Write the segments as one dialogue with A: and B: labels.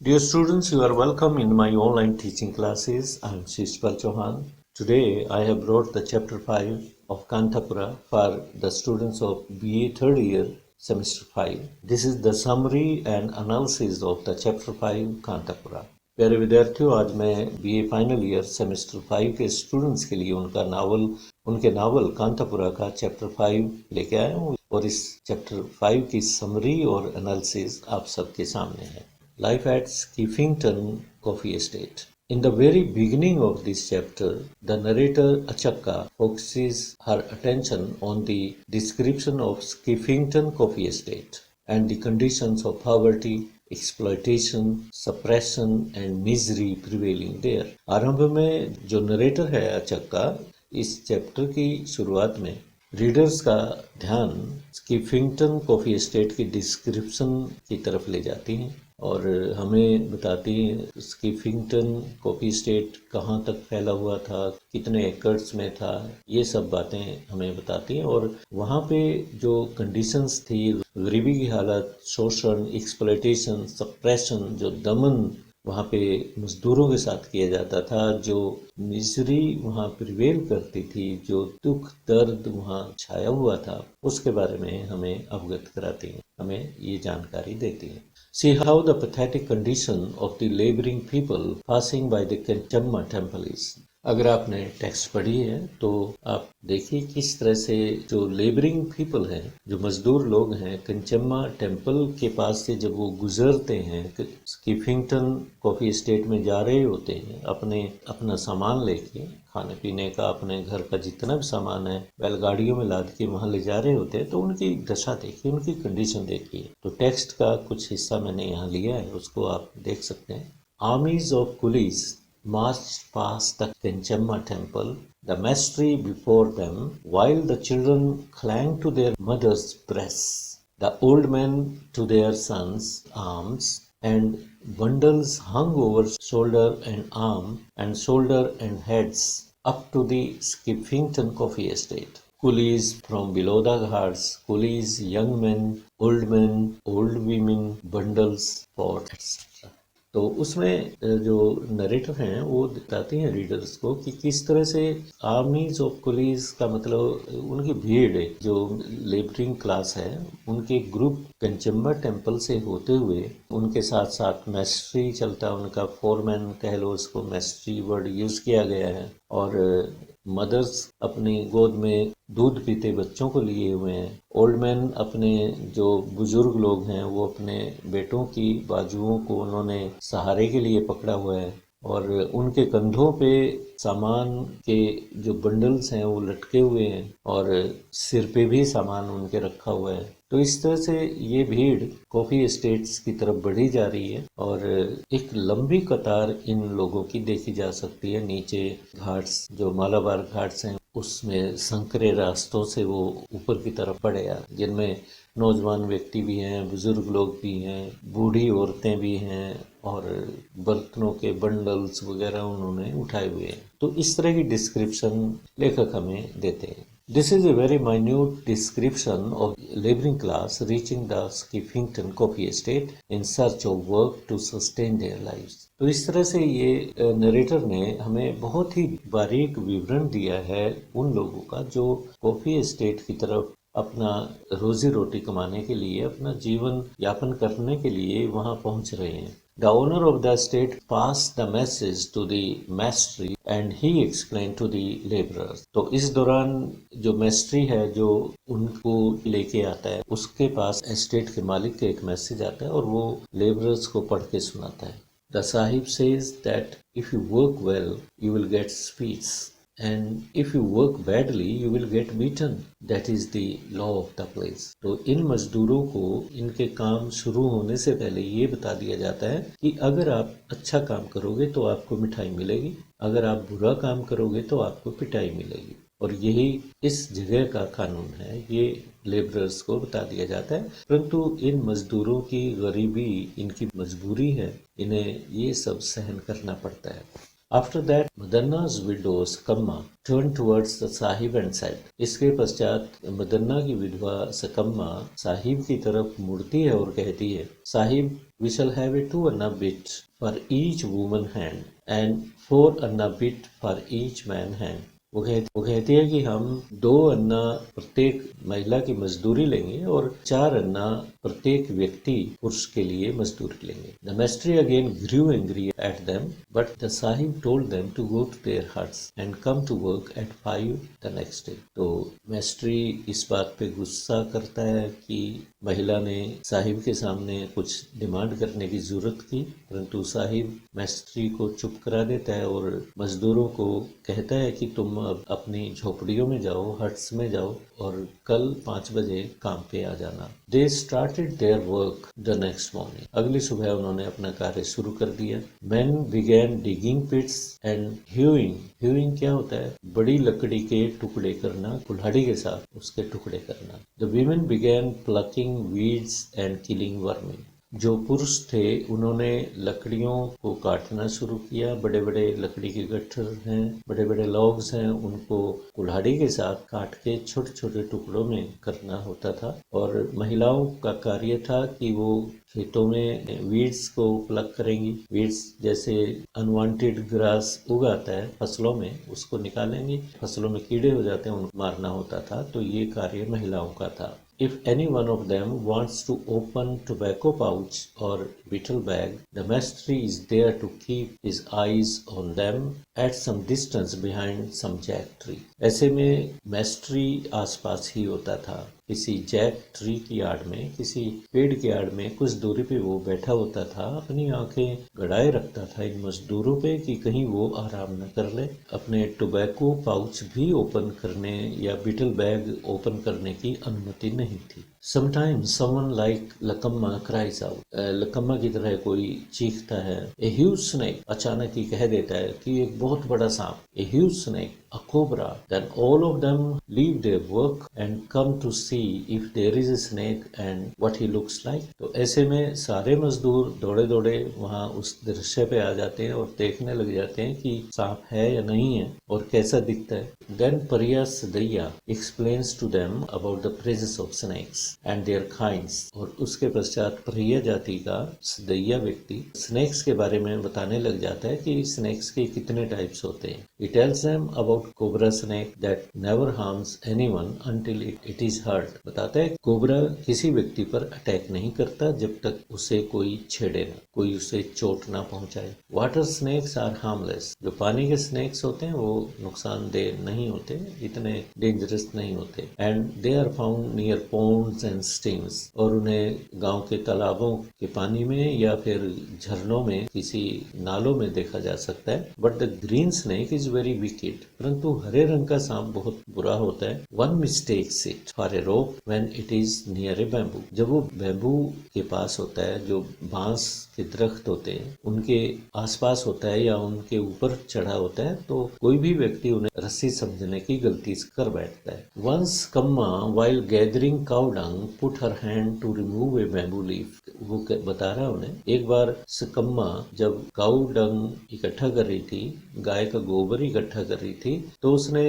A: Dear students, you are welcome in my online teaching classes. I am Shishpal Chauhan. Today I have brought the chapter 5 of Kantapura for the students of BA third year semester 5. This is the summary and analysis of the chapter 5 Kantapura. प्यारे विद्यार्थियों, आज मैं BA final year semester 5 के students के लिए उनके novel Kanthapura का chapter 5 लेके आया हूँ और इस चैप्टर 5 की समरी और एनालिसिस आप सबके सामने है। Life at Skeffington Coffee Estate. In the very beginning of this chapter, the narrator Achakka focuses her attention on the description of Skeffington Coffee Estate and the conditions of poverty, exploitation, suppression and misery prevailing there. आरंभ में जो narrator है अचक्का इस chapter की शुरुआत में readers का ध्यान स्कीफिंगटन कॉफी एस्टेट की डिस्क्रिप्शन की तरफ ले जाती हैं और हमें बताती हैं स्कीफिंगटन कॉफी एस्टेट कहाँ तक फैला हुआ था, कितने एकड़्स में था, ये सब बातें हमें बताती हैं और वहाँ पे जो कंडीशंस थी, गरीबी की हालत, शोषण, एक्सप्लॉयटेशन, सप्रेशन, जो दमन वहाँ पे मजदूरों के साथ किया जाता था, जो मिजरी वहाँ प्रिवेल करती थी, जो दुख दर्द वहाँ छाया हुआ था, उसके बारे में हमें अवगत कराती हैं, हमें ये जानकारी देती हैं। See how the pathetic condition of the laboring people passing by the Kenchamma temple is. अगर आपने टेक्स्ट पढ़ी है तो आप देखिए किस तरह से जो लेबरिंग पीपल हैं, जो मजदूर लोग हैं, कंचम्मा टेम्पल के पास से जब वो गुजरते हैं, स्कीफिंगटन कॉफी एस्टेट में जा रहे होते हैं अपना सामान लेके, खाने पीने का, अपने घर का जितना भी सामान है बैलगाड़ियों में लाद के वहाँ ले जा रहे होते हैं, तो उनकी दशा देखिए, उनकी कंडीशन देखिए। तो टेक्स्ट का कुछ हिस्सा मैंने यहाँ लिया है, उसको आप देख सकते हैं। आर्मीज of Coolidge marched past the Kenchamma temple, the mastery before them, while the children clung to their mothers' breasts, the old men to their sons' arms, and bundles hung over shoulder and arm, and shoulder and heads, up to the Skeffington Coffee Estate. Coolies from below the ghats, coolies, young men, old women, bundles for etc. तो उसमें जो narrator हैं वो बताते हैं readers को कि किस तरह से आर्मीज ऑफ कुलीज का मतलब उनकी भीड़, जो लेबरिंग क्लास है, उनके ग्रुप कंचम्बा टेम्पल से होते हुए उनके साथ साथ मैस्ट्री चलता, उनका फोरमैन कह लो, उसको मैस्ट्री वर्ड यूज़ किया गया है, और मदर्स अपनी गोद में दूध पीते बच्चों को लिए हुए हैं, ओल्ड मैन अपने जो बुजुर्ग लोग हैं वो अपने बेटों की बाजुओं को उन्होंने सहारे के लिए पकड़ा हुआ है और उनके कंधों पे सामान के जो बंडल्स हैं वो लटके हुए हैं और सिर पे भी सामान उनके रखा हुआ है। तो इस तरह से ये भीड़ कॉफी एस्टेट्स की तरफ बढ़ी जा रही है और एक लंबी कतार इन लोगों की देखी जा सकती है। नीचे घाट्स, जो मालाबार घाट्स हैं, उसमें संकरे रास्तों से वो ऊपर की तरफ बढ़े आ, जिनमें नौजवान व्यक्ति भी हैं, बुजुर्ग लोग भी हैं, बूढ़ी औरतें भी हैं और बर्तनों के बंडल्स वगैरह उन्होंने उठाए हुए हैं। तो इस तरह की डिस्क्रिप्शन लेखक हमें देते हैं। This is a very minute description of laboring class reaching the Skeffington Coffee Estate in search of work to sustain their lives. तो इस तरह से ये नरेटर ने हमें बहुत ही बारीक विवरण दिया है उन लोगों का जो कॉफी एस्टेट की तरफ अपना रोजी रोटी कमाने के लिए, अपना जीवन यापन करने के लिए वहाँ पहुँच रहे हैं। The owner of the estate passed the message to the mastery and he explained to the laborers. तो इस दौरान जो मैस्ट्री है जो उनको लेके आता है, उसके पास एस्टेट के मालिक का एक मैसेज आता है और वो लेबरर्स को पढ़ के सुनाता है। The Sahib says that if you work well, you will get sweets. And if you work badly, you will get beaten. That is the law of the place. तो इन मजदूरों को इनके काम शुरू होने से पहले ये बता दिया जाता है कि अगर आप अच्छा काम करोगे तो आपको मिठाई मिलेगी, अगर आप बुरा काम करोगे तो आपको पिटाई मिलेगी। और यही इस जगह का कानून है, ये लेबरर्स को बता दिया जाता है। परंतु इन मजदूरों की गरीबी, इनकी मजबूरी है, इन्हें ये सब सहन करना पड़ता है। After that, Madanna's widow Sakamma turned towards the Sahib and said, इसके पश्चात मदन्ना की विधवा सकम्मा साहिब की तरफ मुड़ती है और कहती है, Sahib, we shall have a 2 anna bit for each woman hand and 4 anna bit for each man hand. वो कहती है कि हम 2 अन्ना प्रत्येक महिला की मजदूरी लेंगे और 4 अन्ना प्रत्येक व्यक्ति पुरुष के लिए मजदूरी लेंगे. The master again grew angry at them, but the Sahib told them to go to their huts and come to work at 5 the next day. तो मैस्ट्री इस बात पे गुस्सा करता है कि महिला ने साहिब के सामने कुछ डिमांड करने की जरूरत की, परंतु साहिब मैस्ट्री को चुप करा देता है और मजदूरों को कहता है कि तुम अब अपनी झोपड़ियों में जाओ, हट्स में जाओ और कल 5 बजे काम पे आ जाना. They started their work the next morning. अगली सुबह उन्होंने अपना कार्य शुरू कर दिया. Men began digging pits and hewing. Hewing क्या होता है? बड़ी लकड़ी के टुकड़े करना, कुल्हाड़ी के साथ उसके टुकड़े करना. The women began plucking weeds and killing vermin. जो पुरुष थे उन्होंने लकड़ियों को काटना शुरू किया. बड़े बड़े लकड़ी के गट्ठर हैं, बड़े बड़े लॉग्स हैं, उनको कुल्हाड़ी के साथ काट के छोटे छोटे टुकड़ों में करना होता था. और महिलाओं का कार्य था कि वो खेतों में वीड्स को प्लग करेंगी. वीड्स जैसे अनवांटेड ग्रास उगाता है फसलों में, उसको निकालेंगी. फसलों में कीड़े हो जाते हैं, उनको मारना होता था. तो ये कार्य महिलाओं का था. If any one of them wants to open tobacco pouch or betel bag, the master is there to keep his eyes on them at some distance behind some jack tree. ऐसे में मैस्ट्री आसपास ही होता था. किसी जैक ट्री की आड़ में, किसी पेड़ की आड़ में कुछ दूरी पे वो बैठा होता था. अपनी आंखें गड़ाए रखता था इन मजदूरों पे कि कहीं वो आराम न कर ले. अपने टोबैको पाउच भी ओपन करने या बीटल बैग ओपन करने की अनुमति नहीं थी. Sometimes someone like लकम्मा cries out. लकम्मा की तरह कोई चीखता है. A huge snake. अचानक ही कह देता है कि एक बहुत बड़ा सांप. A huge snake, a cobra. Then all of them leave their work and come to see if there is a snake and what he looks like. तो ऐसे में सारे मजदूर दौड़े दौड़े वहाँ उस दृश्य पे आ जाते हैं और देखने लग जाते हैं कि सांप है या नहीं है और कैसा दिखता है. Then Pariya Sadaiya explains to them about the presence of snakes and their kinds. और उसके पश्चात प्रिय जाति का सदैया व्यक्ति स्नेक्स के बारे में बताने लग जाता है कि स्नेक्स के कितने टाइप्स होते हैं. He tells them about cobra snake that never harms anyone until it is hurt. बताता है कोबरा किसी व्यक्ति पर अटैक नहीं करता जब तक उसे कोई छेड़े ना, कोई उसे चोट ना पहुंचाए. Water snakes are harmless. जो पानी के स्नेक्स होते हैं वो नुकसानदेह नहीं होते, इतने डेंजरस नहीं होते. And they are found near ponds and streams. और उन्हें गांव के तालाबों के पानी में या फिर झरनों में, किसी नालों में देखा जा सकता है. But the green snake is very wicked. परंतु हरे रंग का सांप बहुत बुरा होता है. One mistakes it for a rope when it is near a bamboo. जब वो बैम्बू के पास होता है, जो बांस के दरख्त होते हैं उनके आसपास होता है या उनके ऊपर चढ़ा होता है, तो कोई भी व्यक्ति उन्हें रस्सी समझने की गलती कर बैठता है. Once Kamma, while gathering cow dung, put her hand to remove a bamboo leaf. वो बता रहा है उन्हें, एक बार सकम्मा जब काऊ डंग इकट्ठा कर रही थी, गाय का गोबर इकट्ठा कर रही थी, तो उसने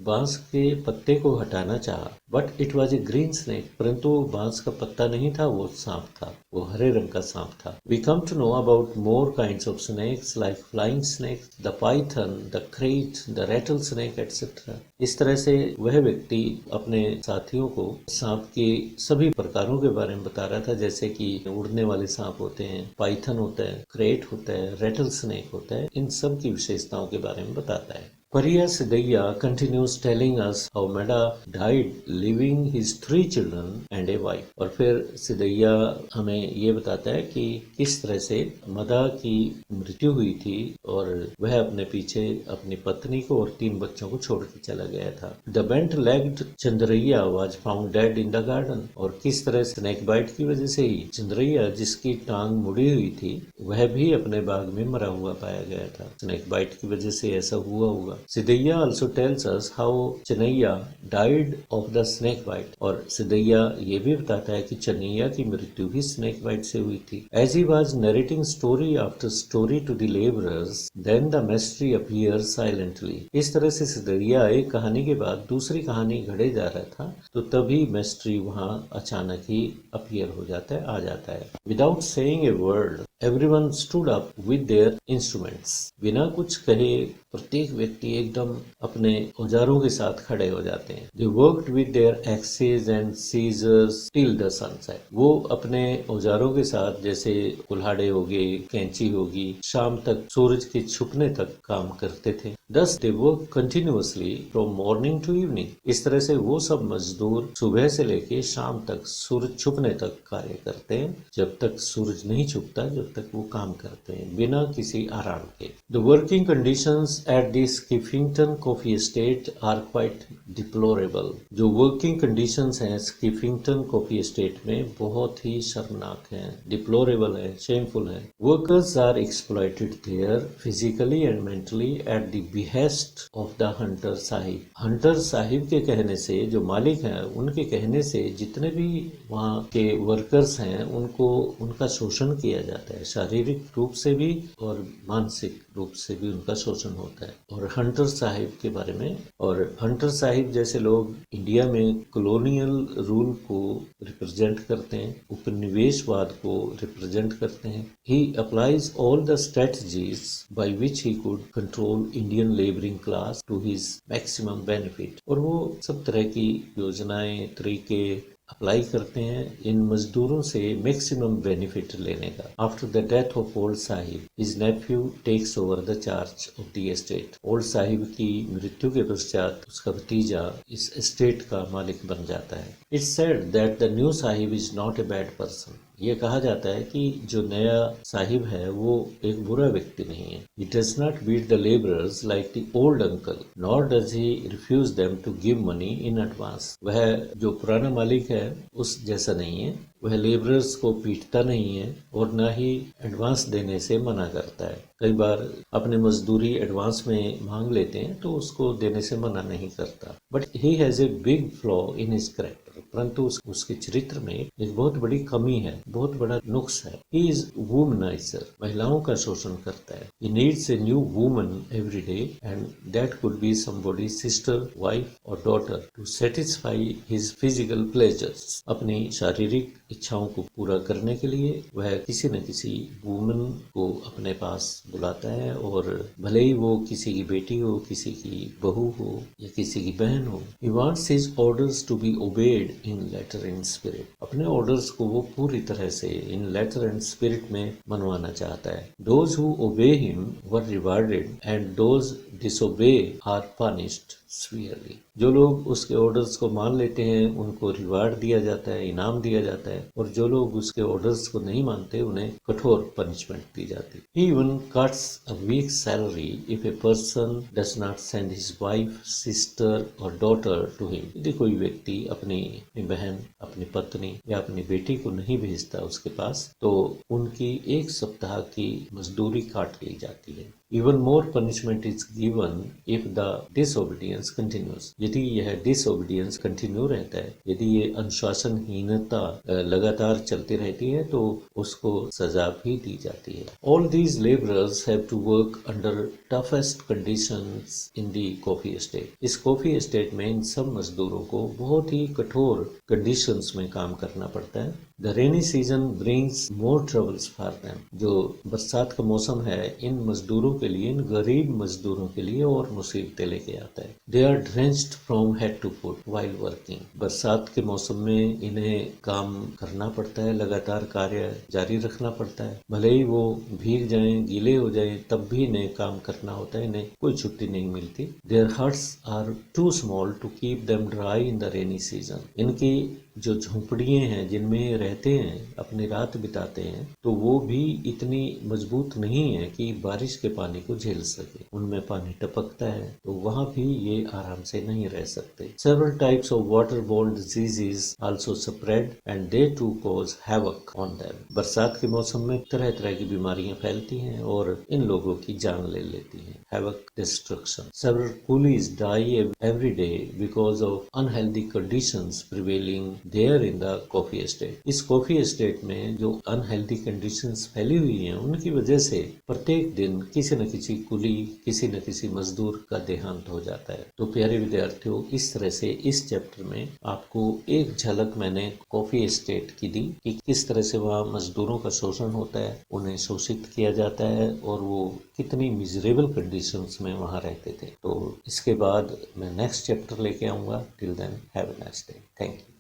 A: बांस के पत्ते को हटाना चाहा. But it was a green snake. परंतु बांस का पत्ता नहीं था, वो सांप था, वो हरे रंग का सांप था. We come to know about more kinds of snakes like flying snake, the python, the krait, the rattle snake etcetera. इस तरह से वह व्यक्ति अपने साथियों को सांप के सभी प्रकारों के बारे में बता रहा था, जैसे कि उड़ने वाले सांप होते हैं, पाइथन होता है, क्रेट होता है, रैटल स्नेक होता है. इन सब की विशेषताओं के बारे में बताता है. Pariya Sadaiya continues telling us how Meda died leaving his 3 children and a wife. और फिर सिदैया हमें ये बताता है कि किस तरह से मदा की मृत्यु हुई थी और वह अपने पीछे अपनी पत्नी को और 3 बच्चों को छोड़ के चला गया था. The bent-legged Chandraiah was found dead in the garden. और किस तरह स्नेक बाइट की वजह से ही चंद्रैया, जिसकी टांग मुड़ी हुई थी, वह भी अपने बाग में मरा हुआ पाया गया था. स्नेक बाइट की वजह से ऐसा हुआ होगा. Siddhya also tells us how Chennaiya died of the snake bite. और सिद्धैया ये भी बताता है कि चन्नैया की मृत्यु भी स्नेक बाइट से हुई थी. As he was narrating story after story to the laborers, then the mystery appears silently. इस तरह से सिद्धैया एक कहानी के बाद दूसरी कहानी घड़े जा रहा था, तो तभी मिस्ट्री वहाँ अचानक ही अपीयर हो जाता है, आ जाता है. Without saying a word, everyone stood up with their instruments. बिना कुछ कहे प्रत्येक व्यक्ति एकदम अपने औजारों के साथ खड़े हो जाते हैं. They worked with their axes and scissors till the sunset. वो अपने औजारों के साथ जैसे कुल्हाड़े हो गए, कैंची होगी, शाम तक सूरज के छुपने तक काम करते थे. Thus they worked continuously from morning to evening. इस तरह से वो सब मजदूर सुबह से लेके शाम तक सूरज छुपने तक कार्य करते हैं. जब तक सूरज नहीं छुपता जब तक वो काम करते हैं बिना किसी आराम के. The working conditions at the Skiffington Coffee Estate are quite deplorable. जो working conditions हैं Skiffington Coffee Estate में बहुत ही शर्मनाक हैं, deplorable है, shameful है. Workers are exploited there physically and mentally at the behest of the Hunter Sahib. Hunter Sahib के कहने से, जो मालिक हैं उनके कहने से जितने भी वहाँ के वर्कर्स हैं उनको उनका शोषण किया जाता है, शारीरिक रूप से भी और मानसिक रूप से भी उनका शोषण होता है. और हंटर साहिब के बारे में, और हंटर साहिब जैसे लोग इंडिया में कॉलोनियल रूल को रिप्रेजेंट करते हैं, उपनिवेशवाद को रिप्रेजेंट करते हैं. He applies all the strategies by which he could control Indian labouring class to his maximum benefit. और वो सब तरह की योजनाएं, तरीके अप्लाई करते हैं इन मजदूरों से मैक्सिमम बेनिफिट लेने का. After the death of old साहिब, his nephew takes over the charge of the estate. Old साहिब की मृत्यु के पश्चात उसका भतीजा इस एस्टेट का मालिक बन जाता है. It's said that the new Sahib is not a bad person. ये कहा जाता है कि जो नया साहिब है वो एक बुरा व्यक्ति नहीं है. He does not beat the laborers like the old uncle, nor does he refuse them to give money in advance. वह जो पुराना मालिक है उस जैसा नहीं है. वह लेबरर्स को पीटता नहीं है और ना ही एडवांस देने से मना करता है. कई बार अपने मजदूरी एडवांस में मांग लेते हैं तो उसको देने से मना नहीं करता. But he has a big flaw in his character. परंतु उसके चरित्र में एक बहुत बड़ी कमी है, बहुत बड़ा नुक्स है. He is womaniser. महिलाओं का शोषण करता है. He needs a new woman every day and that could be somebody sister, wife और daughter to satisfy his physical pleasures. अपनी शारीरिक इच्छाओं को पूरा करने के लिए वह किसी न किसी वुमन को अपने पास बुलाता है, और भले ही वो किसी की बेटी हो, किसी की बहू हो या किसी की बहन हो. He wants his orders to be obeyed in letter and spirit. अपने ऑर्डर्स को वो पूरी तरह से in letter and spirit में मनवाना चाहता है. Those who obey him were rewarded and those disobey are punished severely. जो लोग उसके ऑर्डर्स को मान लेते हैं उनको रिवार्ड दिया जाता है, इनाम दिया जाता है, और जो लोग उसके ऑर्डर्स को नहीं मानते उन्हें कठोर पनिशमेंट दी जाती है. He even cuts a week's salary if a person does not send his wife, sister or daughter to him. यदि कोई व्यक्ति अपनी बहन, अपनी पत्नी या अपनी बेटी को नहीं भेजता उसके पास, तो उनकी एक सप्ताह की मजदूरी काट ली जाती है. Even more punishment is given if the disobedience continues. यदि यह disobedience continue रहता है, यदि ये अनुशासनहीनता लगातार चलती रहती है, तो उसको सजा भी दी जाती है. All these laborers have to work under toughest conditions in the coffee estate. इस coffee estate में इन सब मजदूरों को बहुत ही कठोर conditions में काम करना पड़ता है. The rainy season brings more troubles for them. जो बरसात का मौसम है इन मजदूरों के लिए, इन गरीब मजदूरों के लिए और मुसीबतें लेके आता है. They are drenched from head to foot while working. बरसात के मौसम में इन्हें काम करना पड़ता है, लगातार कार्य जारी रखना पड़ता है. भले ही वो भीग जाएं, गीले हो जाएं, तब भी इन्हें काम करना होता है, इन्हें कोई छुट्टी नहीं मिलती. Their huts are too small to keep them dry in the rainy season. इनकी जो झोंपड़ियाँ हैं जिनमें रहते हैं, अपनी रात बिताते हैं, तो वो भी इतनी मजबूत नहीं है कि बारिश के पानी को झेल सके। उनमें पानी टपकता है तो वहाँ भी ये आराम से नहीं रह सकते। Several types of waterborne diseases also spread and they too cause havoc on them. बरसात के मौसम में तरह तरह की बीमारियां फैलती हैं और इन लोगों की जान ले लेती हैं। Havoc, destruction. Several coolies die every day because of unhealthy conditions prevailing there in the coffee estate. इस कॉफी एस्टेट में जो अनहेल्दी कंडीशंस फैली हुई हैं उनकी वजह से प्रत्येक दिन किसी न किसी कुली, किसी न किसी मजदूर का देहांत हो जाता है। तो प्यारे विद्यार्थियों, इस तरह से इस चैप्टर में आपको एक झलक मैंने कॉफी एस्टेट की दी कि किस तरह से वहाँ मजदूरों का शोषण होता है, उन्हें शोषित किया जाता है और वो कितनी मिजरेबल कंडीशंस में वहाँ रहते थे। तो इसके बाद मैं नेक्स्ट चैप्टर लेके आऊँगा। Till then have a nice day. Thank you.